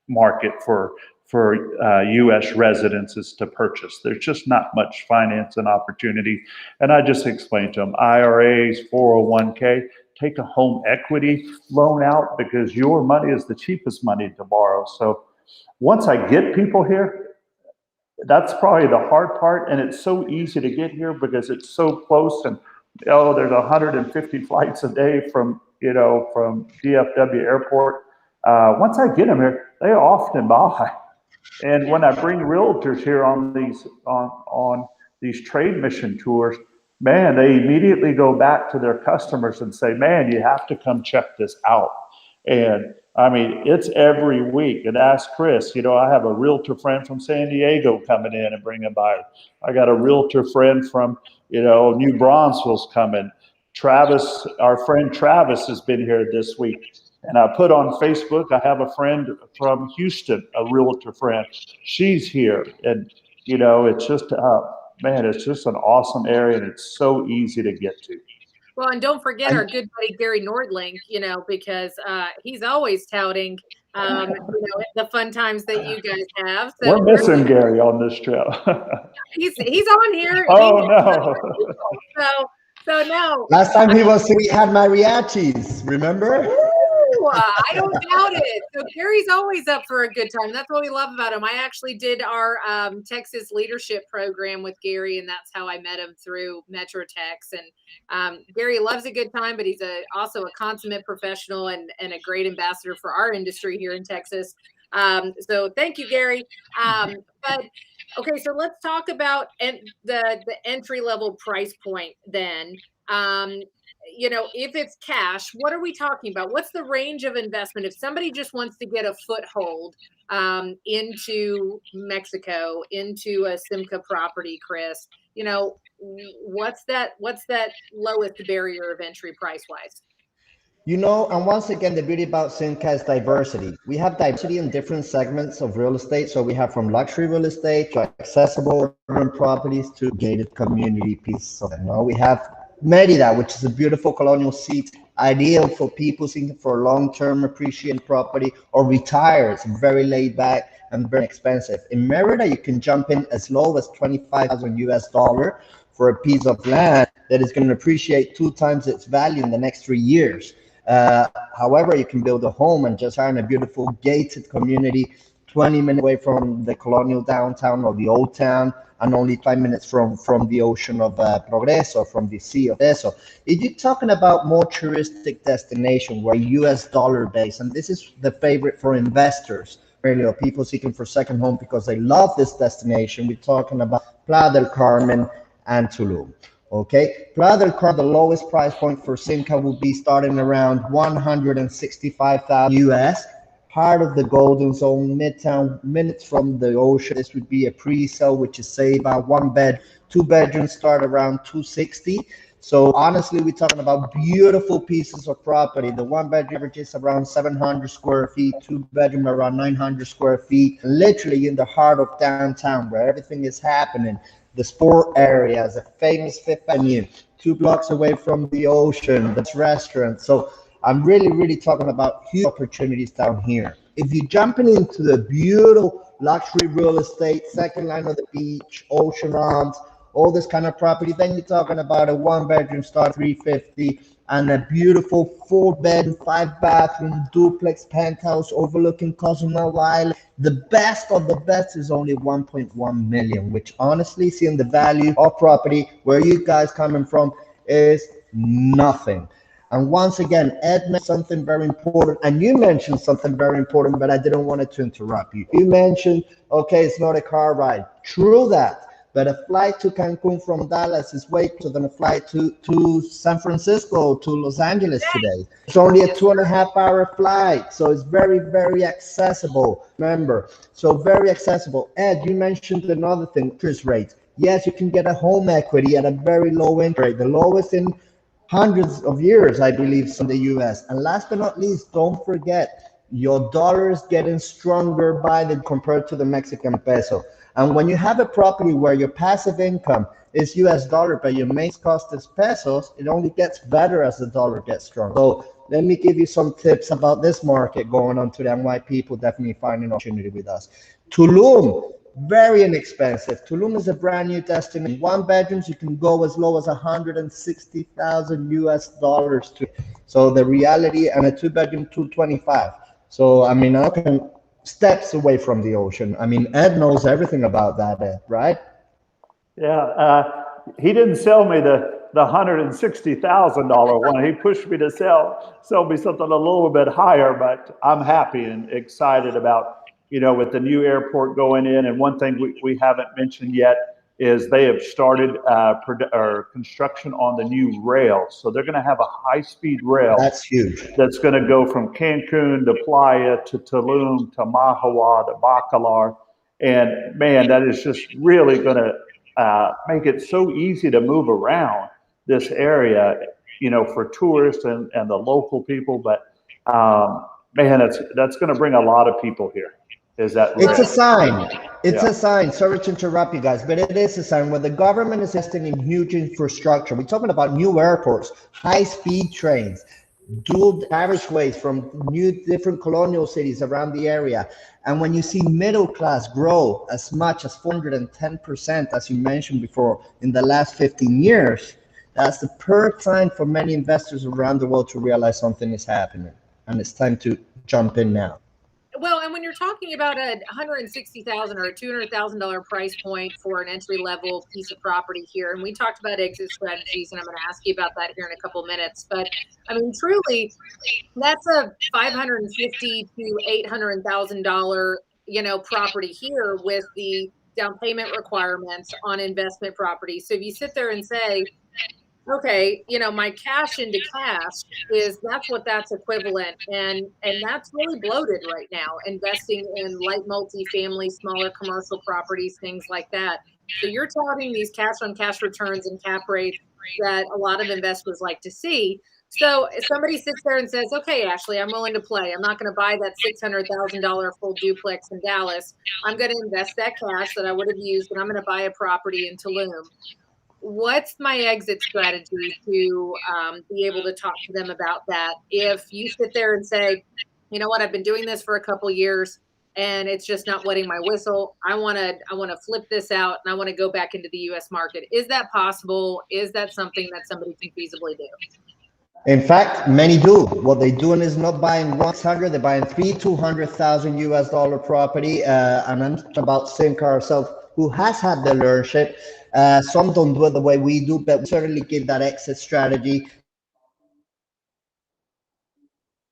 market for U.S. residences to purchase. There's just not much financing opportunity. And I just explained to them, IRAs, 401k, take a home equity loan out, because your money is the cheapest money to borrow. So once I get people here, that's probably the hard part. And it's so easy to get here because it's so close. And there's 150 flights a day from DFW airport. Once I get them here, they often buy. And when I bring realtors here on these trade mission tours, man, they immediately go back to their customers and say, man, you have to come check this out. And I mean, it's every week. And ask Chris, you know, I have a realtor friend from San Diego coming in and bringing buyers. I got a realtor friend from, New Braunfels coming. Travis, our friend Travis, has been here this week. And I put on Facebook, I have a friend from Houston, a realtor friend. She's here. And, it's just, man, it's just an awesome area, and it's so easy to get to. Well, and don't forget our good buddy Gary Nordlink, because he's always touting, the fun times that you guys have. So we're missing Gary on this trip. he's on here. Oh, no. So no. Last time he was, we had mariachis, remember? I don't doubt it. So Gary's always up for a good time. That's what we love about him. I actually did our Texas leadership program with Gary, and that's how I met him, through MetroTechs. And Gary loves a good time, but he's also a consummate professional and a great ambassador for our industry here in Texas. So thank you, Gary. But okay, so let's talk about the entry level price point then. If it's cash, what are we talking about? What's the range of investment? If somebody just wants to get a foothold into Mexico, into a SIMCA property, Chris, what's that lowest barrier of entry price wise? And once again, the beauty about SIMCA is diversity. We have diversity in different segments of real estate. So we have from luxury real estate to accessible urban properties to gated community pieces of it. We have Merida, which is a beautiful colonial seat, ideal for people seeking for long-term appreciated property or retire. It's very laid back and very expensive. In Merida, you can jump in as low as $25,000 for a piece of land that is going to appreciate 2 times its value in the next 3 years. However, you can build a home and just earn a beautiful gated community 20 minutes away from the colonial downtown or the old town, and only 5 minutes from the ocean of Progreso, from the Sea of Eso. If you're talking about more touristic destination where US dollar based, and this is the favorite for investors, really, or people seeking for second home because they love this destination, we're talking about Playa del Carmen and Tulum. Okay, Playa del Carmen, the lowest price point for SIMCA will be starting around $165,000 US. Part of the Golden Zone, Midtown, minutes from the ocean. This would be a pre-sale, which is say about 1 bed, 2 bedrooms start around $260,000 So honestly, we're talking about beautiful pieces of property. The one bedroom averages around 700 square feet, two bedroom around 900 square feet, literally in the heart of downtown where everything is happening. The sport areas, the famous Fifth Avenue, 2 blocks away from the ocean, the restaurant. So I'm really talking about huge opportunities down here. If you're jumping into the beautiful luxury real estate, second line of the beach, ocean arms, all this kind of property, then you're talking about a one bedroom start 350 and a beautiful 4 bed, 5 bathroom duplex penthouse overlooking Cozumel Island. The best of the best is only 1.1 million, which honestly, seeing the value of property where you guys coming from is nothing. And once again, Ed mentioned something very important, and you mentioned something very important, but I didn't want to interrupt you. You mentioned, okay, it's not a car ride. True that. But a flight to Cancun from Dallas is way closer than a flight to San Francisco, to Los Angeles today. It's only a 2.5-hour flight. So it's very accessible. Remember, so very accessible. Ed, you mentioned another thing, interest rates. Yes, you can get a home equity at a very low interest rate, the lowest in hundreds of years, I believe, in the US. And last but not least, don't forget, your dollar is getting stronger compared to the Mexican peso. And when you have a property where your passive income is US dollar, but your main cost is pesos, it only gets better as the dollar gets stronger. So let me give you some tips about this market going on today and why people definitely find an opportunity with us. Tulum, very inexpensive. Tulum is a brand new destination. One bedrooms, you can go as low as 160,000 US dollars to. So the reality, and a 2 bedroom, 225. So I mean, I can steps away from the ocean. I mean, Ed knows everything about that, Ed, right? Yeah, he didn't sell me the $160,000 one. He pushed me to sell me something a little bit higher, but I'm happy and excited about, with the new airport going in. And one thing we haven't mentioned yet is they have started construction on the new rail. So they're going to have a high-speed rail. That's huge. That's going to go from Cancun to Playa to Tulum to Mahawah to Bacalar. And man, that is just really going to make it so easy to move around this area, for tourists and the local people. But man, that's going to bring a lot of people here. Is that right? It's a sign. It's a sign. Sorry to interrupt you guys, but it is a sign where the government is investing in huge infrastructure. We're talking about new airports, high-speed trains, dual carriageways from new different colonial cities around the area. And when you see middle class grow as much as 410%, as you mentioned before, in the last 15 years, that's the perfect sign for many investors around the world to realize something is happening. And it's time to jump in now. Well, and when you're talking about a $160,000 or a $200,000 price point for an entry-level piece of property here, and we talked about exit strategies, and I'm going to ask you about that here in a couple minutes. But I mean, truly, that's a $550,000 to $800,000, property here with the down payment requirements on investment property. So if you sit there and say, okay, my cash into cash that's what that's equivalent. And that's really bloated right now, investing in light multifamily, smaller commercial properties, things like that. So you're touting these cash on cash returns and cap rates that a lot of investors like to see. So if somebody sits there and says, okay, Ashley, I'm willing to play. I'm not going to buy that $600,000 full duplex in Dallas. I'm going to invest that cash that I would have used, and I'm going to buy a property in Tulum. What's my exit strategy to be able to talk to them about that? If you sit there and say, you know what, I've been doing this for a couple of years and it's just not wetting my whistle. I want to flip this out and I want to go back into the U.S. market. Is that possible? Is that something that somebody can feasibly do? In fact, many do. What they're doing is not buying 100, they're buying 200,000 US dollar property. And I'm talking about SIMCA ourselves, who has had the leadership. Some don't do it the way we do, but we certainly give that exit strategy.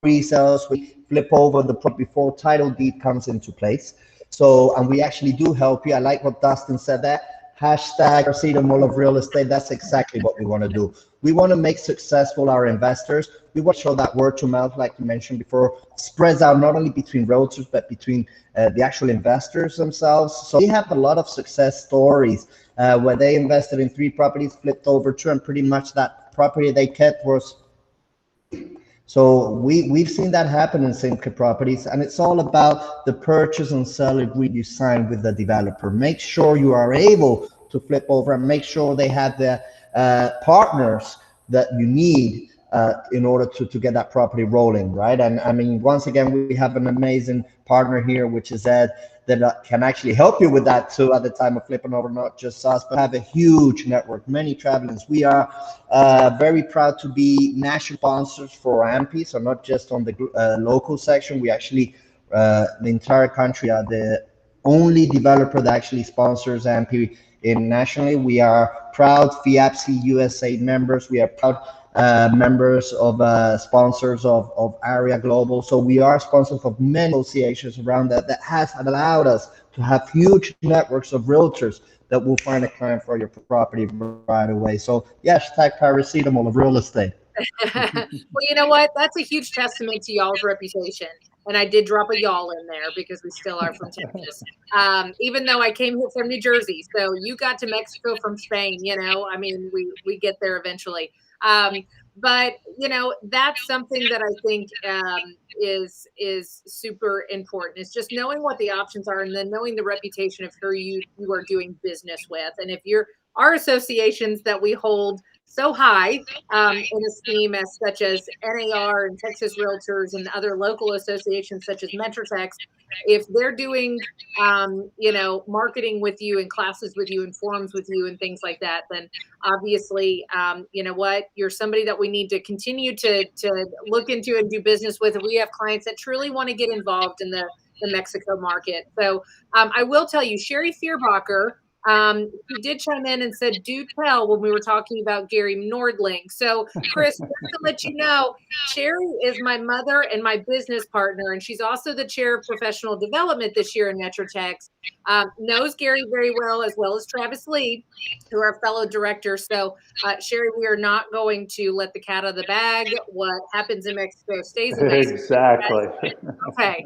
Resales, we flip over the property before title deed comes into place. So, and we actually do help you. I like what Dustin said there. Hashtag paracetamol of real estate. That's exactly what we want to do. We want to make successful our investors. We want to show that word to mouth, like you mentioned before, spreads out not only between realtors, but between the actual investors themselves. So we have a lot of success stories where they invested in 3 properties, flipped over 2, and pretty much that property they kept was. So we've seen that happen in SIMCA properties, and it's all about the purchase and sell agreement you sign with the developer. Make sure you are able to flip over, and make sure they have the partners that you need in order to get that property rolling, right? And I mean, once again, we have an amazing partner here, which is Ed, that can actually help you with that too at the time of flipping over, not just us, but have a huge network, many travelers. We are very proud to be national sponsors for AMPI, so not just on the local section. We actually, the entire country, are the only developer that actually sponsors AMPI internationally. We are proud FIAPSI USA members. We are proud members of sponsors of Area Global. So we are sponsors of many associations around that has allowed us to have huge networks of realtors that will find a client for your property right away. So yes, hashtag paracetamol of real estate. Well, you know what? That's a huge testament to y'all's reputation. And I did drop a y'all in there because we still are from Texas. Even though I came here from New Jersey. So you got to Mexico from Spain, you know, I mean, we get there eventually. But you know, that's something that I think is super important. It's just knowing what the options are, and then knowing the reputation of who you are doing business with. And if our associations that we hold so high in esteem, as such as NAR and Texas Realtors and other local associations such as MetroTechs, if they're doing you know, marketing with you and classes with you and forums with you and things like that, then obviously you know what, you're somebody that we need to continue to look into and do business with. And we have clients that truly want to get involved in the Mexico market. So I will tell you, Sherry Fearbacher, he did chime in and said, do tell, when we were talking about Gary Nordlink. So Chris, just to let you know, Sherry is my mother and my business partner, and she's also the chair of professional development this year in MetroTechs. Knows Gary very well as Travis Lee, who are fellow directors. So Sherry, we are not going to let the cat out of the bag. What happens in Mexico stays in Mexico. Exactly. Okay.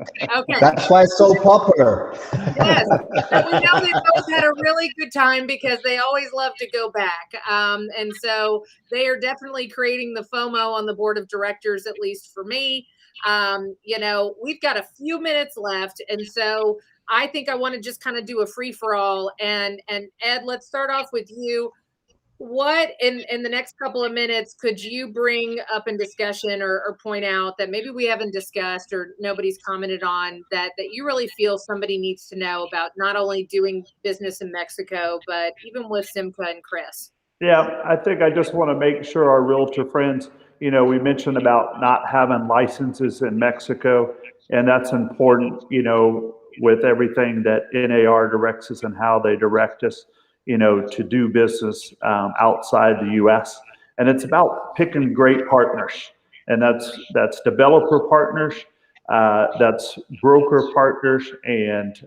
That's why it's so popular. Yes, and we know they both had a really good time because they always love to go back. And so they are definitely creating the FOMO on the board of directors, at least for me. You know, we've got a few minutes left. And so I think I want to just kind of do a free for all. And Ed, let's start off with you. What in the next couple of minutes could you bring up in discussion or point out that maybe we haven't discussed or nobody's commented on that you really feel somebody needs to know about, not only doing business in Mexico, but even with SIMCA and Chris? Yeah, I think I just want to make sure our realtor friends, you know, we mentioned about not having licenses in Mexico, and that's important, you know, with everything that NAR directs us and how they direct us, you know, to do business outside the U.S. And it's about picking great partners, and that's developer partners, that's broker partners, and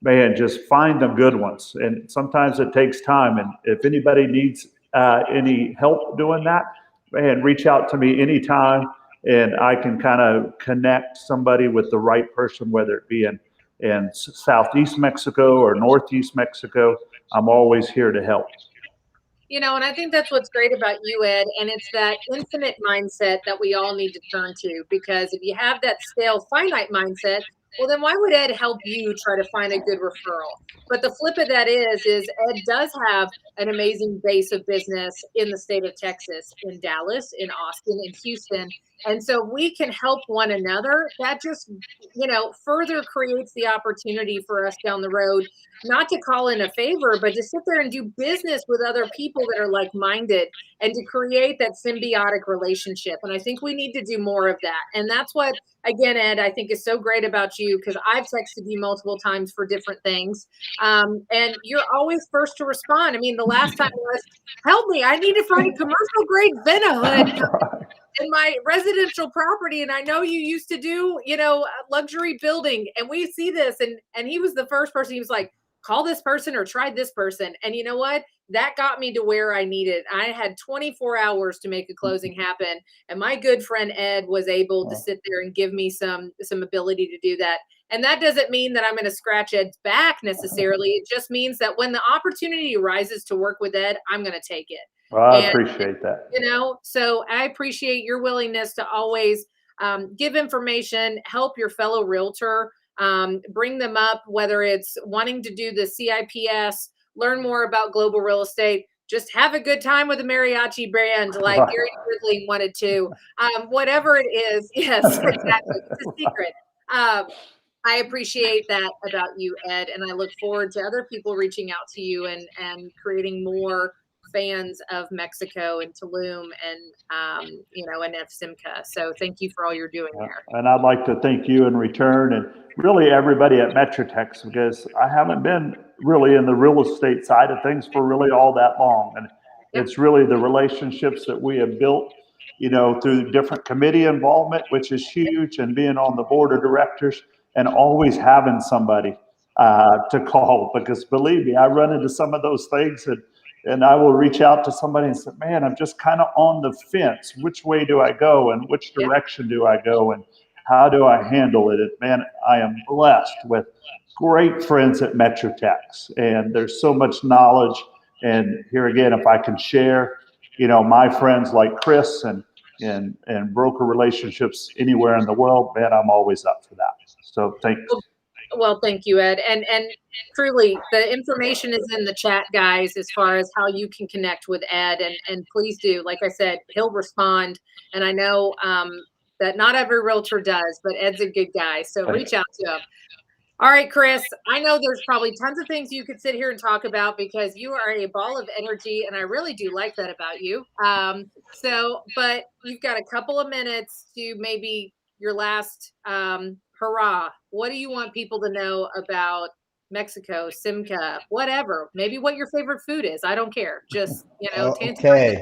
man, just find the good ones. And sometimes it takes time. And if anybody needs any help doing that, man, reach out to me anytime, and I can kind of connect somebody with the right person, whether it be in Southeast Mexico or Northeast Mexico. I'm always here to help. You know, and I think that's what's great about you, Ed, and it's that infinite mindset that we all need to turn to, because if you have that stale, finite mindset, well, then why would Ed help you try to find a good referral? But the flip of that is Ed does have an amazing base of business in the state of Texas, in Dallas, in Austin, in Houston. And so we can help one another. That just, you know, further creates the opportunity for us down the road, not to call in a favor, but to sit there and do business with other people that are like-minded and to create that symbiotic relationship. And I think we need to do more of that. And that's what, again, Ed, I think is so great about you, because I've texted you multiple times for different things. And you're always first to respond. I mean, the last time was, help me, I need to find a commercial grade Ventahood in my residential property. And I know you used to do, you know, luxury building, and we see this. And he was the first person. He was like, call this person or try this person. And you know what? That got me to where I needed. I had 24 hours to make a closing happen. And my good friend Ed was able to sit there and give me some ability to do that. And that doesn't mean that I'm going to scratch Ed's back necessarily. It just means that when the opportunity arises to work with Ed, I'm going to take it. Well, I And, appreciate that. so I appreciate your willingness to always give information, help your fellow realtor, bring them up, whether it's wanting to do the CIPS, learn more about global real estate, just have a good time with a mariachi band like Right. Gary Ridley wanted to. Whatever it is, yes, exactly. It's a secret. Um, I appreciate that about you, Ed, and I look forward to other people reaching out to you and creating more fans of Mexico and Tulum and of SIMCA. So thank you for all you're doing there. And I'd like to thank you in return, and really everybody at MetroTechs, because I haven't been really in the real estate side of things for really all that long. And it's really the relationships that we have built, through different committee involvement, which is huge, and being on the board of directors and always having somebody to call, because believe me, I run into some of those things, and I will reach out to somebody and say, man, I'm just kind of on the fence. Which way do I go, and which direction do I go, and how do I handle it? And man, I am blessed with great friends at MetroTechs, and there's so much knowledge. And here again, if I can share, my friends like Chris and broker relationships anywhere in the world, man, I'm always up for that. So thanks. Well, thank you, Ed. And truly, the information is in the chat, guys, as far as how you can connect with Ed. And please do. Like I said, he'll respond. And I know that not every realtor does, but Ed's a good guy. So reach out to him. All right, Chris, I know there's probably tons of things you could sit here and talk about because you are a ball of energy, and I really do like that about you. But you've got a couple of minutes to maybe your last hurrah. What do you want people to know about Mexico, SIMCA, whatever? Maybe what your favorite food is. I don't care. Just, Okay.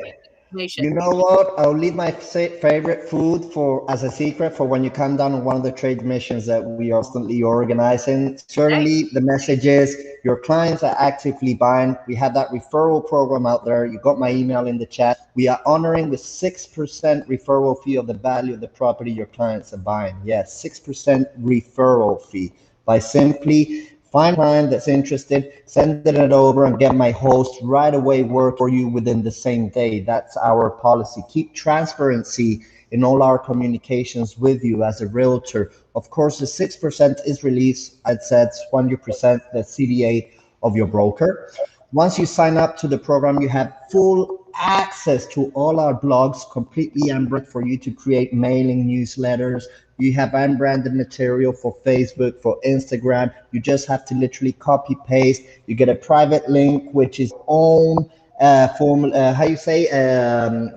You know what? I'll leave my favorite food as a secret for when you come down on one of the trade missions that we are constantly organizing. Certainly, the message is your clients are actively buying. We have that referral program out there. You got my email in the chat. We are honoring the 6% referral fee of the value of the property your clients are buying. Yes, 6% referral fee by simply find a client that's interested, send it over, and get my host right away work for you within the same day. That's our policy. Keep transparency in all our communications with you as a realtor. Of course, the 6% is released. I'd said 100% the CDA of your broker. Once you sign up to the program, you have full access to all our blogs, completely unbranded for you to create mailing newsletters. You have unbranded material for Facebook, for Instagram. You just have to literally copy paste. You get a private link, which is own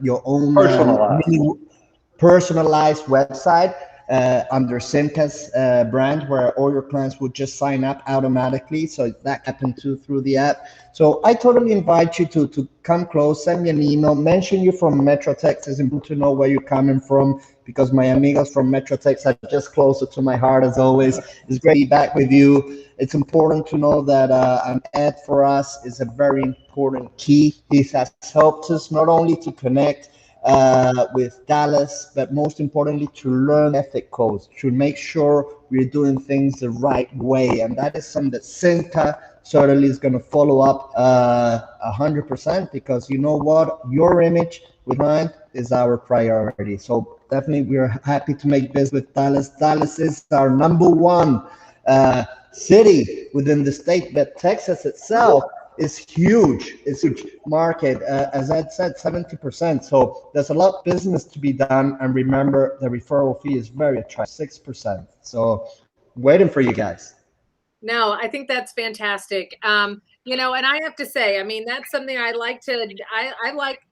your own personalized website under SIMCA's brand, where all your clients would just sign up automatically. So that happened through the app. So I totally invite you to come close, send me an email, mention you from MetroTechs. It's important to know where you're coming from, because my amigos from MetroTechs are just closer to my heart as always. It's great to be back with you. It's important to know that an Ed for us is a very important key. He has helped us not only to connect with Dallas, but most importantly to learn ethic codes, to make sure we're doing things the right way. And that is something that SIMCA certainly is going to follow up 100%, because you know what, your image with mine is our priority. So definitely we're happy to make business with Dallas. Dallas is our #1 city within the state, but Texas itself is huge. It's a huge market. As I said, 70%. So there's a lot of business to be done. And remember, the referral fee is very attractive, 6%. So waiting for you guys. No, I think that's fantastic. And I have to say, I mean, that's something I like to, I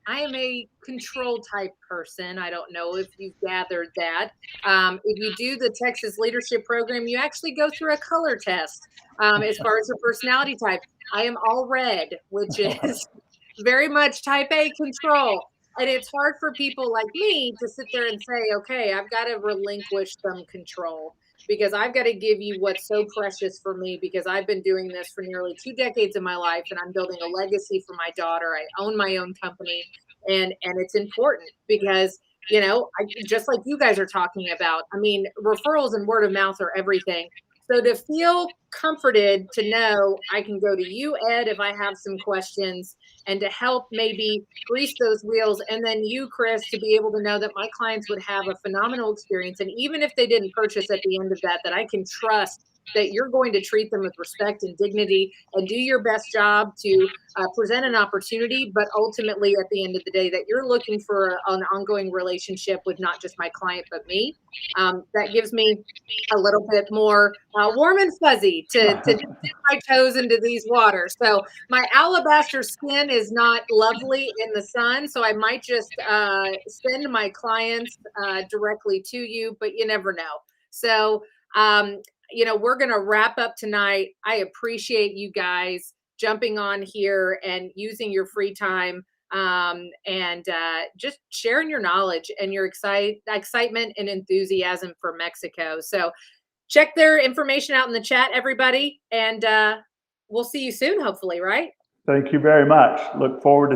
am a control type person. I don't know if you've gathered that. If you do the Texas Leadership Program, you actually go through a color test as far as your personality type. I am all red, which is very much type A control. And it's hard for people like me to sit there and say, okay, I've got to relinquish some control, because I've got to give you what's so precious for me, because I've been doing this for nearly 2 decades of my life, and I'm building a legacy for my daughter. I own my own company, and it's important because, just like you guys are talking about, I mean, referrals and word of mouth are everything. So to feel comforted to know I can go to you, Ed, if I have some questions, and to help maybe grease those wheels, and then you, Chris, to be able to know that my clients would have a phenomenal experience. And even if they didn't purchase at the end of that, that I can trust that you're going to treat them with respect and dignity and do your best job to present an opportunity, but ultimately at the end of the day that you're looking for an ongoing relationship with not just my client, but me. That gives me a little bit more warm and fuzzy to dip my toes into these waters. So my alabaster skin is not lovely in the sun, so I might just send my clients directly to you, but you never know. So, you know, we're going to wrap up tonight. I appreciate you guys jumping on here and using your free time and just sharing your knowledge and your excitement and enthusiasm for Mexico. So check their information out in the chat, everybody, and we'll see you soon, hopefully, right? Thank you very much. Look forward to